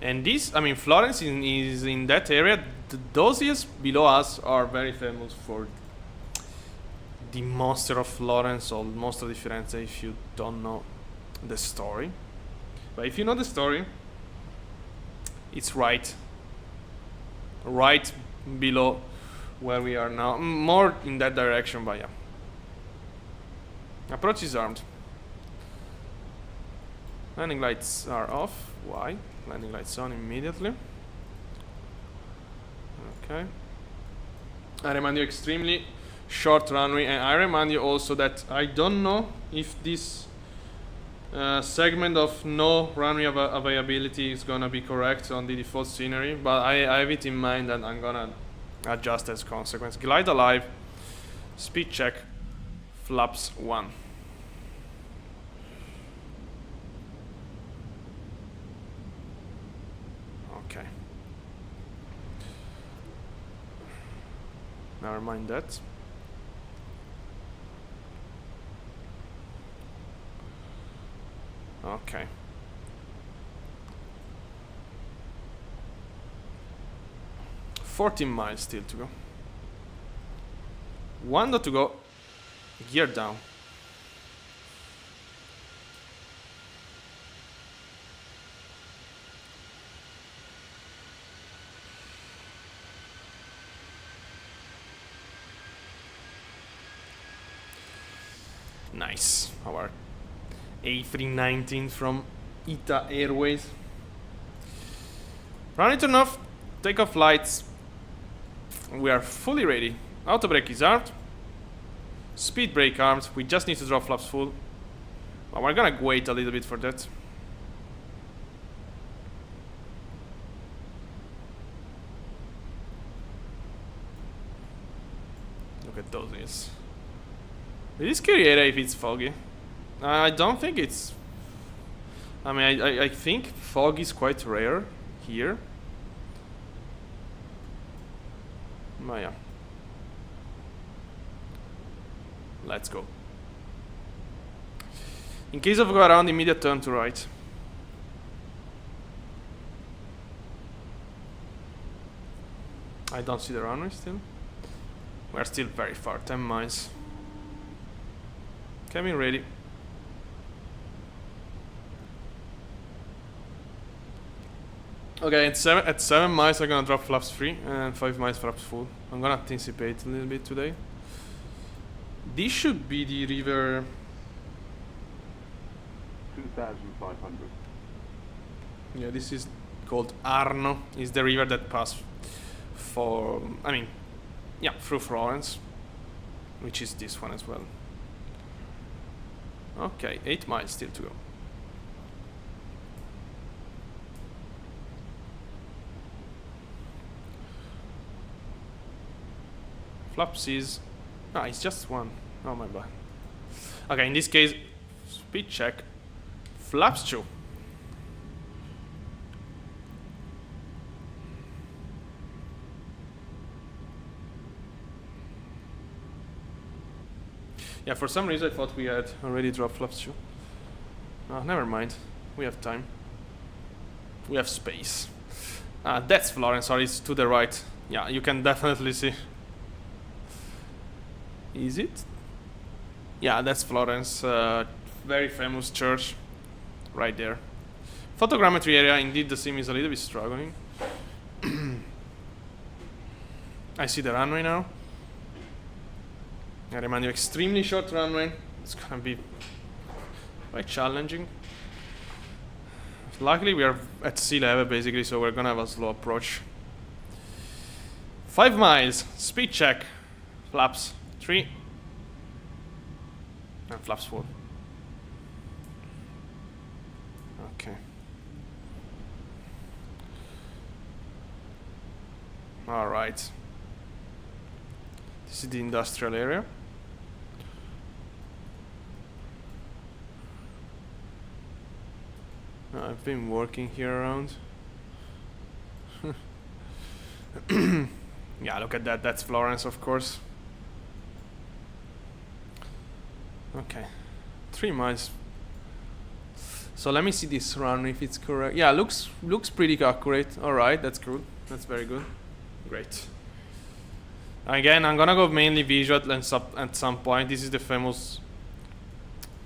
And this, I mean, Florence is in that area. Those hills below us are very famous for the monster of Florence or monster di Firenze, if you don't know the story. But if you know the story, it's right below where we are now, more in that direction, but yeah. Approach is armed. Landing lights are off. Why? Landing lights on immediately. Okay. I remind you, extremely short runway. And I remind you also that I don't know if this segment of no runway availability is gonna be correct on the default scenery, but I have it in mind and I'm gonna adjust as consequence. Glide alive, speed check, flaps 1. Okay. Never mind that. Okay. $14 still to go. 1 dot to go. Gear down. Nice. Our A319 from ITA Airways. Runway turn off. Takeoff lights. We are fully ready. Auto brake is armed. Speed brake armed. We just need to drop flaps full. But we're gonna wait a little bit for that. Look at those things. It is scary area if it's foggy. I don't think it's... I mean, I think fog is quite rare here. But yeah. Let's go. In case of go around, immediate turn to right. I don't see the runway still. We're still very far, 10 miles. Cabin ready. Okay, at 7 miles I'm gonna drop flaps 3 and 5 miles flaps full. I'm gonna anticipate a little bit today. This should be the river 2,500. Yeah, this is called Arno. Is the river that passes for, I mean, yeah, through Florence, which is this one as well. Okay, 8 miles still to go. Flaps is... no, it's just 1. Oh my bad. Okay, in this case, speed check. Flaps 2. Yeah, for some reason I thought we had already dropped flaps 2. Oh, never mind. We have time. We have space. That's Florence, sorry, it's to the right. Yeah, you can definitely see. Is it? Yeah, that's Florence. Very famous church. Right there. Photogrammetry area, indeed the sim is a little bit struggling. I see the runway now. I remind you, extremely short runway. It's gonna be quite challenging. Luckily we are at sea level basically, so we're gonna have a slow approach. 5 miles, speed check, flaps 3, and flaps 4. Okay. Alright. This is the industrial area. I've been working here around. Yeah, look at that. That's Florence, of course. Okay. 3 miles. So let me see this run if it's correct. Yeah, looks pretty accurate. Alright, that's good. That's very good. Great. Again, I'm gonna go mainly visual and at some point. This is the famous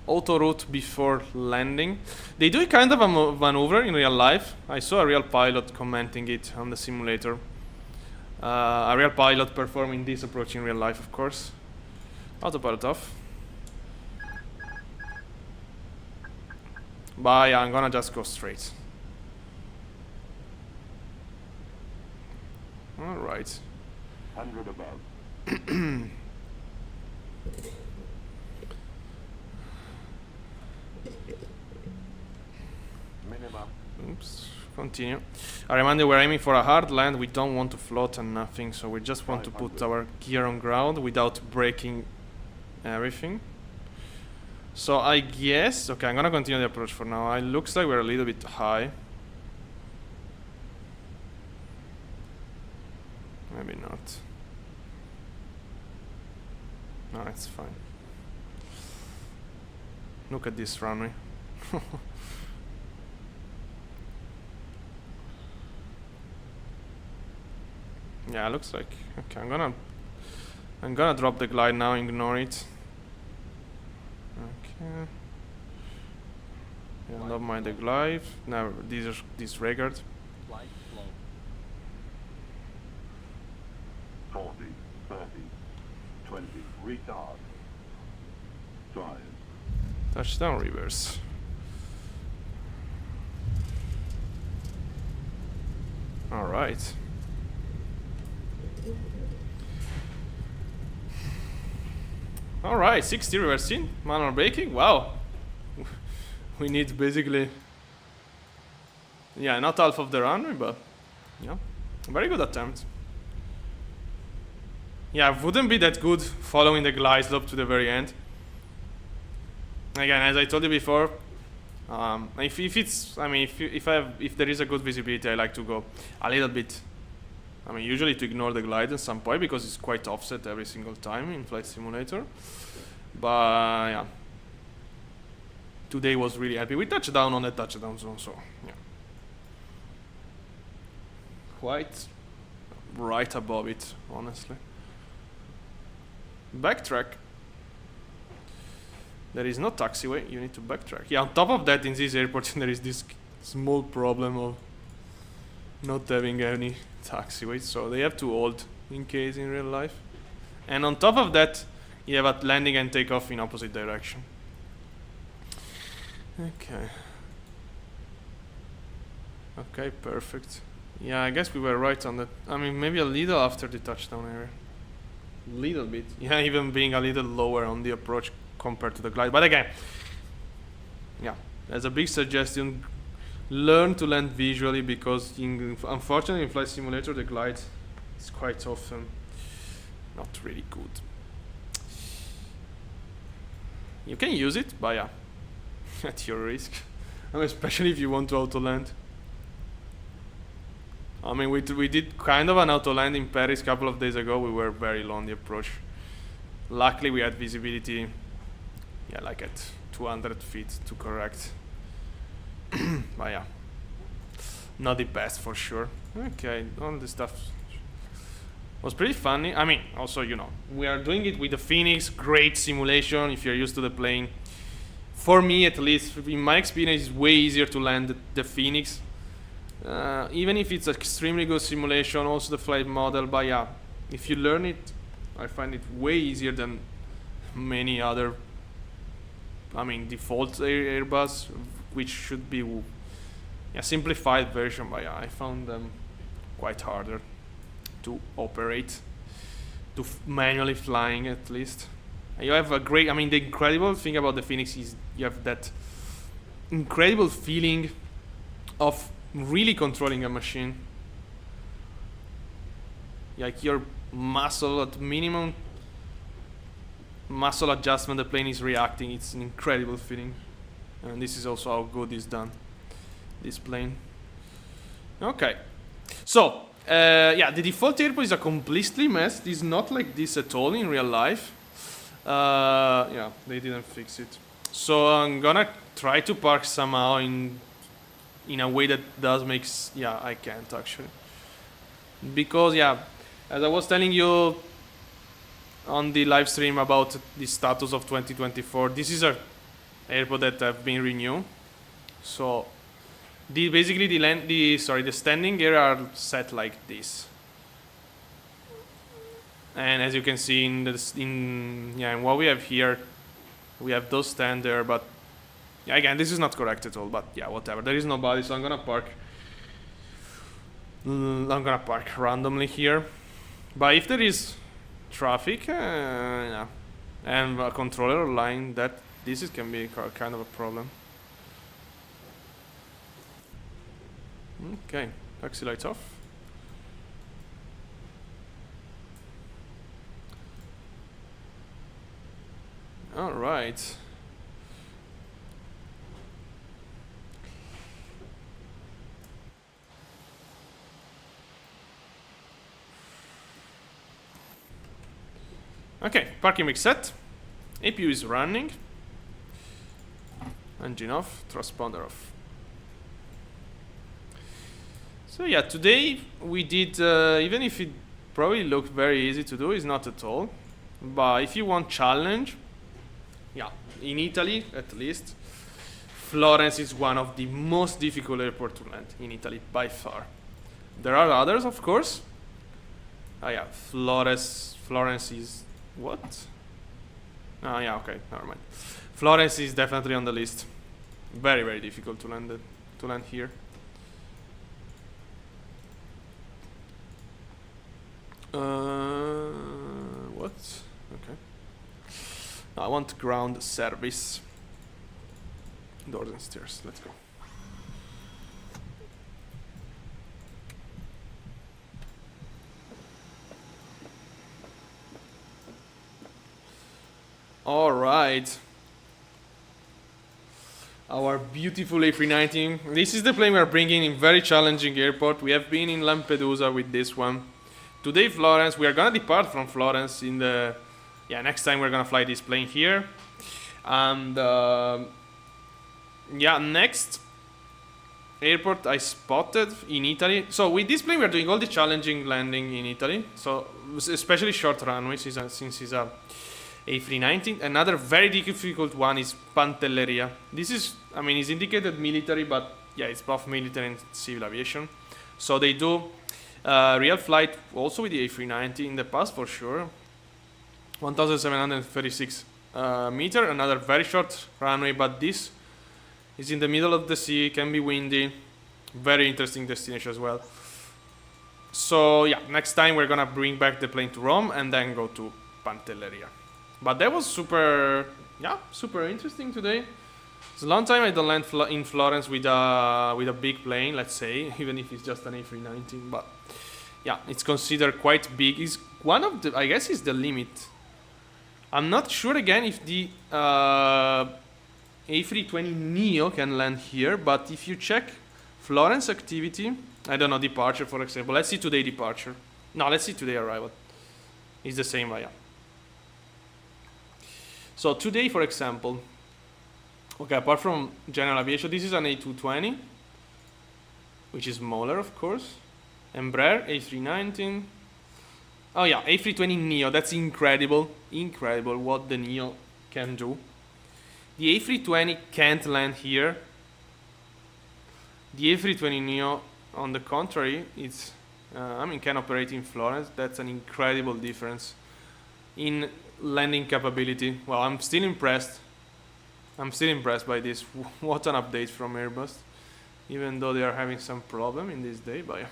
auto route before landing. They do kind of a maneuver in real life. I saw a real pilot commenting it on the simulator. A real pilot performing this approach in real life, of course. Autopilot off. But yeah, I'm gonna just go straight. Alright. 100 above. Continue. I remind you, we're aiming for a hard land. We don't want to float and nothing, so we just want to put our gear on ground without breaking everything. So I guess, okay, I'm gonna continue the approach for now. It looks like we're a little bit high. Maybe not. No, it's fine. Look at this runway. Yeah, looks like okay. I'm gonna drop the glide now. Ignore it. Okay. Yeah, don't mind the glide. Now these are disregard. 40, 30, 20, retard. Drive. Touchdown reverse. All right. All right, 60 reverse in, manual braking. Wow. We need basically, yeah, not half of the runway, but yeah, very good attempt. Yeah, wouldn't be that good following the glide slope to the very end. Again, as I told you before, if it's, I mean, if there is a good visibility, I like to go a little bit. I mean, usually to ignore the glide at some point because it's quite offset every single time in Flight Simulator. But yeah, today was really happy. We touched down on the touchdown zone, so yeah, quite right above it, honestly. Backtrack. There is no taxiway. You need to backtrack. Yeah. On top of that, in this airport, there is this small problem of not having any taxiways, so they have to hold in case in real life. And on top of that, you have a landing and takeoff in opposite direction. Okay. Okay, perfect. Yeah, I guess we were right on that. I mean, maybe a little after the touchdown area. Little bit. Yeah, even being a little lower on the approach compared to the glide. But again, yeah, as a big suggestion, learn to land visually because unfortunately in Flight Simulator the glide is quite often not really good. You can use it, but yeah, at your risk. I mean, especially if you want to auto land. I mean, we did kind of an auto land in Paris a couple of days ago. We were very low on the approach. Luckily, we had visibility, yeah, like at 200 feet to correct. But yeah, not the best for sure. Okay, all this stuff was pretty funny. I mean, also, you know, we are doing it with the Phoenix, great simulation if you're used to the plane. For me, at least, in my experience, it's way easier to land the Phoenix. Even if it's extremely good simulation, also the flight model, but yeah, if you learn it, I find it way easier than many other, I mean, default Airbus, which should be a simplified version, but yeah, I found them quite harder to operate, to manually flying at least. You have a great, I mean, the incredible thing about the Phoenix is you have that incredible feeling of really controlling a machine. Like your muscle at minimum muscle adjustment, the plane is reacting. It's an incredible feeling, and this is also how good it's done, this plane. Okay, so yeah, the default airport is a completely mess. It's not like this at all in real life. Yeah, they didn't fix it, so I'm gonna try to park somehow in a way that does make yeah, I can't actually, because yeah, as I was telling you on the live stream about the status of 2024, this is a airport that have been renewed, so basically the standing area are set like this, and as you can see in what we have here, we have those stand there, but yeah, again, this is not correct at all, but yeah, whatever. There is nobody, so I'm gonna park randomly here. But if there is traffic, yeah, and a controller line, this can be kind of a problem. Okay, taxi lights off. All right. Okay, parking brake set. APU is running. Engine off, transponder off. So yeah, today we did, even if it probably looked very easy to do, it's not at all. But if you want challenge, yeah, in Italy at least, Florence is one of the most difficult airports to land in Italy by far. There are others, of course. Oh yeah, Florence is what? Oh yeah, okay, never mind. Florence is definitely on the list. Very, very difficult to land here. What? Okay. I want ground service. Doors and stairs. Let's go. All right. Our beautiful A319. This is the plane we are bringing in very challenging airport. We have been in Lampedusa with this one. Today Florence. We are gonna depart from Florence in the next time we're gonna fly this plane here. And next airport I spotted in Italy. So with this plane we are doing all the challenging landing in Italy. So especially short runways since it's a A319. Another very difficult one is Pantelleria. This is, I mean, it's indicated military, but yeah, it's both military and civil aviation. So they do real flight also with the A390 in the past for sure. 1,736 meter, another very short runway, but this is in the middle of the sea, can be windy. Very interesting destination as well. So yeah, next time we're gonna bring back the plane to Rome and then go to Pantelleria. But that was super interesting today. It's a long time I don't land in Florence with a big plane, let's say, even if it's just an A319. But yeah, it's considered quite big. It's one of the, I guess, is the limit. I'm not sure again if the A320neo can land here, but if you check Florence activity, I don't know, departure for example. Let's see today departure. No, let's see today arrival. It's the same, yeah. So today, for example, okay, apart from general aviation, this is an A220, which is smaller, of course. Embraer, A319. Oh yeah, A320neo, that's incredible. Incredible what the Neo can do. The A320 can't land here. The A320neo, on the contrary, it's, can operate in Florence. That's an incredible difference in landing capability. Well, I'm still impressed. I'm still impressed by this. What an update from Airbus. Even though they are having some problem in this day, but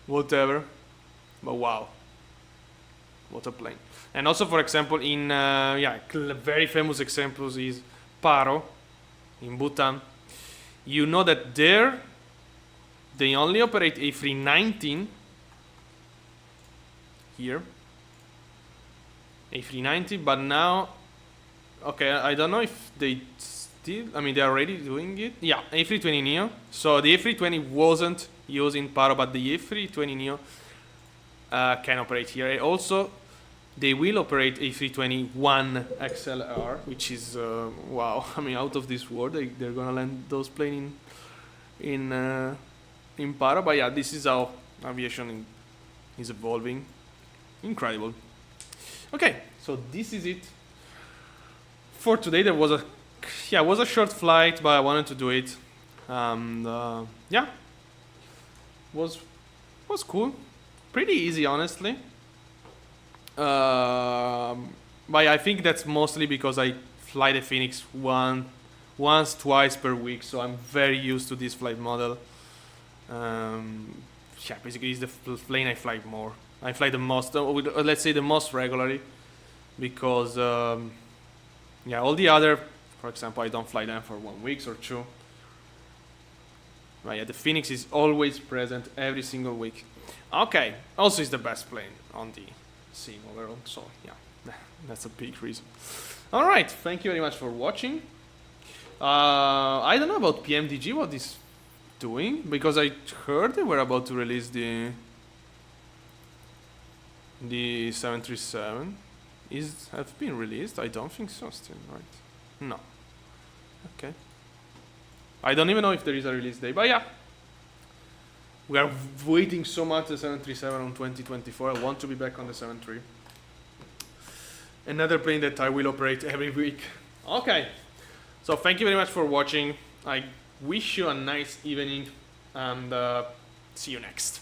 whatever. But wow. What a plane. And also, for example, in, very famous examples is Paro in Bhutan. You know that there, they only operate A319 here. A390, but now, okay, I don't know if they still, they are already doing it. Yeah, A320neo. So the A320 wasn't used in Paro, but the A320neo can operate here. Also, they will operate A321 XLR, which is, wow, out of this world. They're gonna land those planes in Paro, but yeah, this is how aviation is evolving. Incredible. Okay, so this is it for today. There was a short flight, but I wanted to do it. Was cool, pretty easy, honestly. But I think that's mostly because I fly the Fenix twice per week, so I'm very used to this flight model. Basically, it's the plane I fly more. I fly the most, let's say the most regularly, because all the other, for example, I don't fly them for 1 week or two. But yeah, the Phoenix is always present every single week. Okay, also is the best plane on the sim overall, so yeah, that's a big reason. Alright, thank you very much for watching. I don't know about PMDG, what is doing, because I heard they were about to release the 737. Have been released? I don't think so still, right? No. Okay. I don't even know if there is a release date, but yeah. We are waiting so much the 737 on 2024. I want to be back on the 73. Another plane that I will operate every week. Okay. So thank you very much for watching. I wish you a nice evening and see you next.